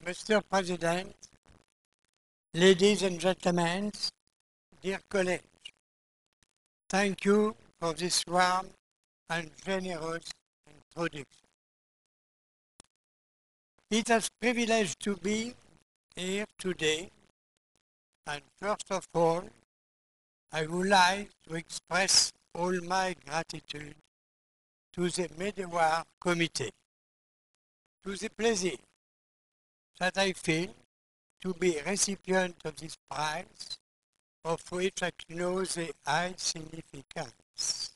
Mr. President, ladies and gentlemen, dear colleagues, thank you for this warm and generous introduction. It is a privilege to be here today, and first of all, I would like to express all my gratitude to the Medawar Committee, to the pleasure that I feel to be recipient of this prize, of which I know the high significance.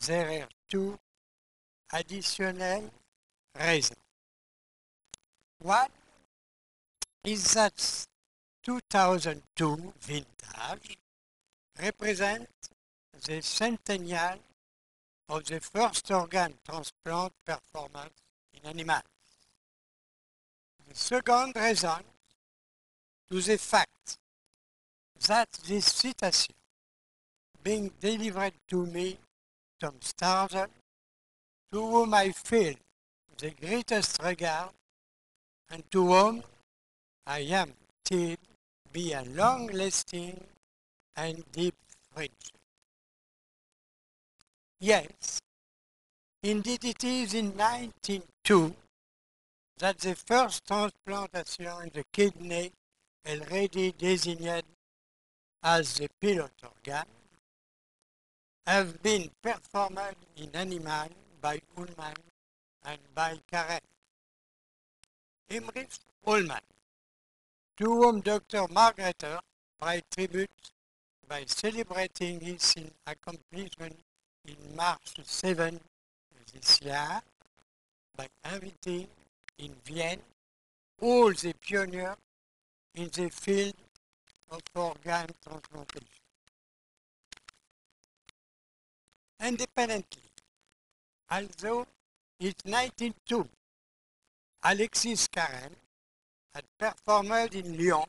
There are two additional reasons. One is that 2002 vintage represents the centennial of the first organ transplant performance in animals. The second reason to the fact that this citation being delivered to me from Stargell, to whom I feel the greatest regard and to whom I am till be a long-lasting and deep friendship. Yes, indeed it is in 1902 that the first transplantation in the kidney, already designated as the pilot organ, have been performed in animals by Ullmann and by Karen. Heinrich Ullmann, to whom Dr. Margreter paid tribute by celebrating his accomplishment in March 7 this year by inviting in Vienna all the pioneers in the field of organ transplantation. Independently, although in 1902, Alexis Carrel had performed in Lyon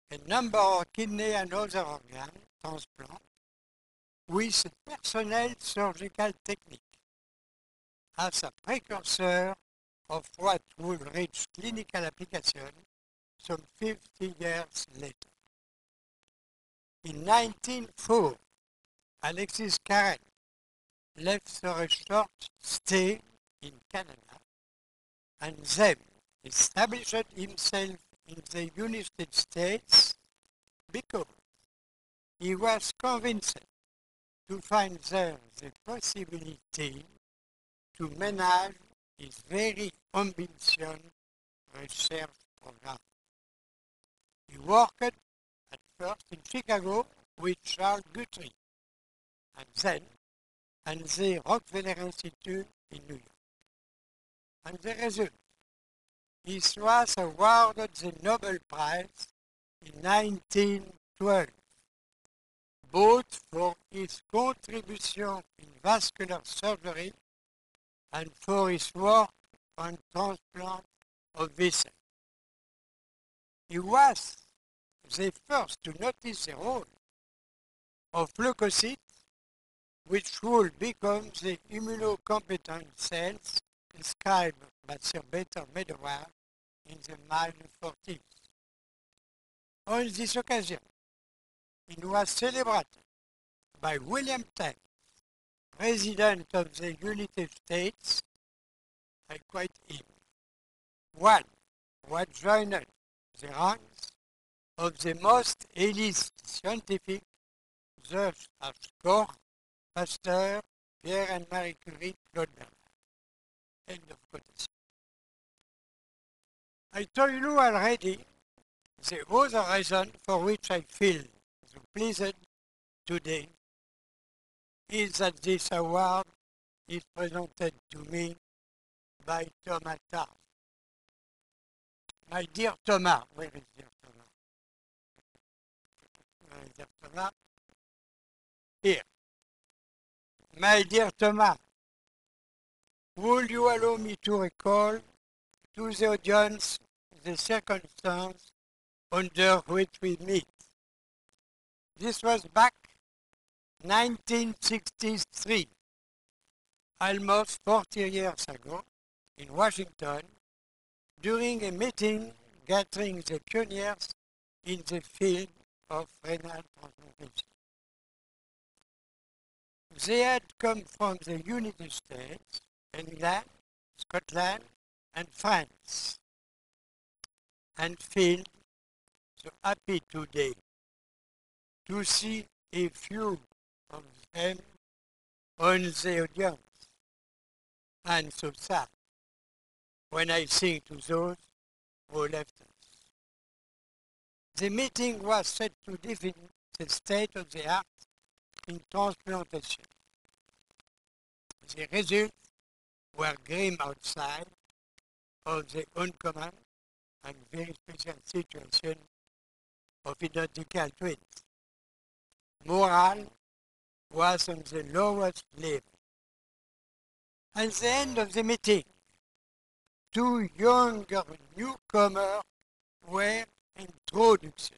a number of kidney and other organ transplants with personnel surgical technique as a precursor of what would reach clinical application some 50 years later. In 1904, Alexis Carrel left for a short stay in Canada and then established himself in the United States because he was convinced to find there the possibility to manage his very ambitious research program. He worked at first in Chicago with Charles Guthrie and then at the Rockefeller Institute in New York. And the result, he was awarded the Nobel Prize in 1912, both for his contribution in vascular surgery and for his work on transplant of vessels. He was the first to notice the role of leukocytes, which would become the immunocompetent cells described by Sir Peter Medawar in the mid-40s. On this occasion, it was celebrated by William Tell, President of the United States. I quote him. One was joined the ranks of the most elite scientific, such as Koch, Pasteur, Pierre and Marie Curie, Claude Bernard. End of quotation. I told you already the other reason for which I feel so pleased today is that this award is presented to me by Thomas Tarr. My dear Thomas, where is dear Thomas? Dear Thomas? Here. My dear Thomas, would you allow me to recall to the audience the circumstance under which we meet? This was back 1963, almost 40 years ago, in Washington, during a meeting gathering the pioneers in the field of renal transplantation. They had come from the United States, England, Scotland, and France, and feel so happy today to see a few of them on the audience, and so sad when I think to those who left us. The meeting was set to define the state of the art in transplantation. The results were grim outside of the uncommon and very special situation of identical twins. Morale was on the lowest level. At the end of the meeting, two younger newcomers were introduced.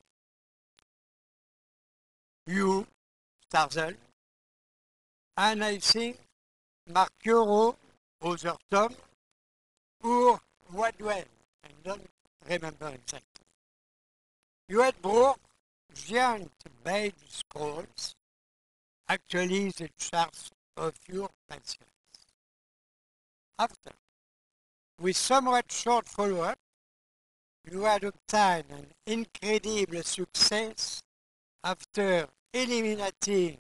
You, Starzl, and I think Mark Euro, other Tom, or Wadwell, I don't remember exactly. You had brought giant beige scrolls, actually the charts of your patients. After, with somewhat short follow-up, you had obtained an incredible success after eliminating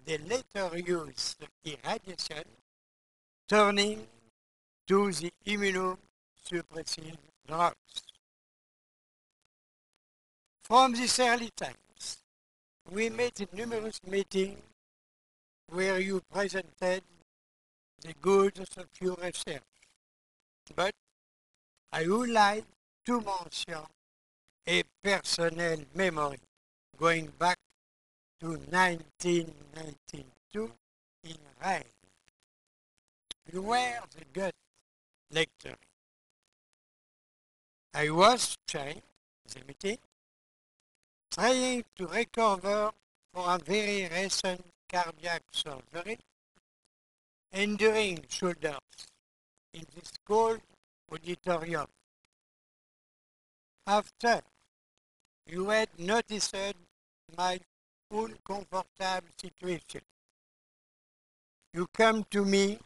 the later used irradiation, turning to the immunosuppressive drugs. From these early times, we made numerous meetings where you presented the goods of your research. But I would like to mention a personal memory going back to 1992 in Rennes. You were the gut lecturer. I was chairing the meeting, trying to recover for a very recent cardiac surgery, enduring shoulders in this cold auditorium. After you had noticed my uncomfortable situation, you come to me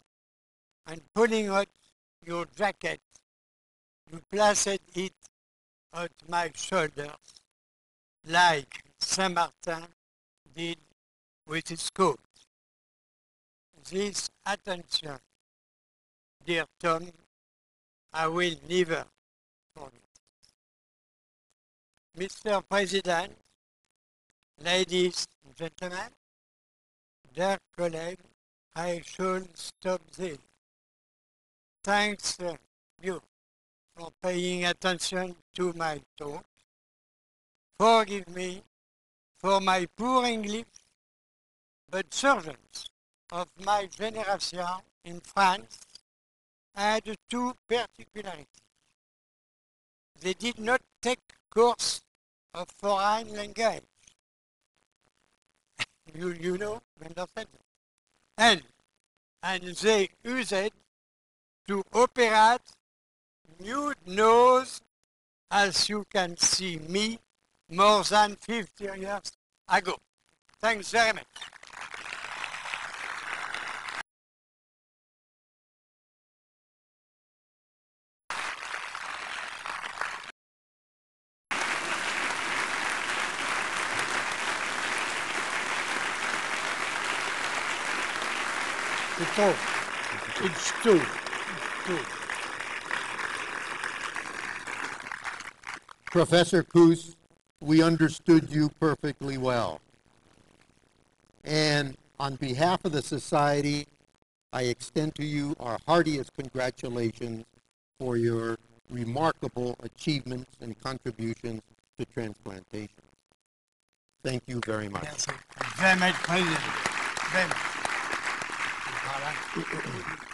and pulling out your jacket, you placed it at my shoulders, like Saint Martin did with his coat. This attention, dear Tom, I will never forget. Mr. President, ladies and gentlemen, dear colleagues, I should stop there. Thanks you for paying attention to my talk. Forgive me for my poor English, but surgeons of my generation in France had two particularities. They did not take course of foreign language. You know, understand? And they used to operate nude nose, as you can see me, more than 50 years ago. Thanks very much. It's two. Professor Kuss, we understood you perfectly well. And on behalf of the Society, I extend to you our heartiest congratulations for your remarkable achievements and contributions to transplantation. Thank you very much. Merci. Very much, President. Very much. Voilà.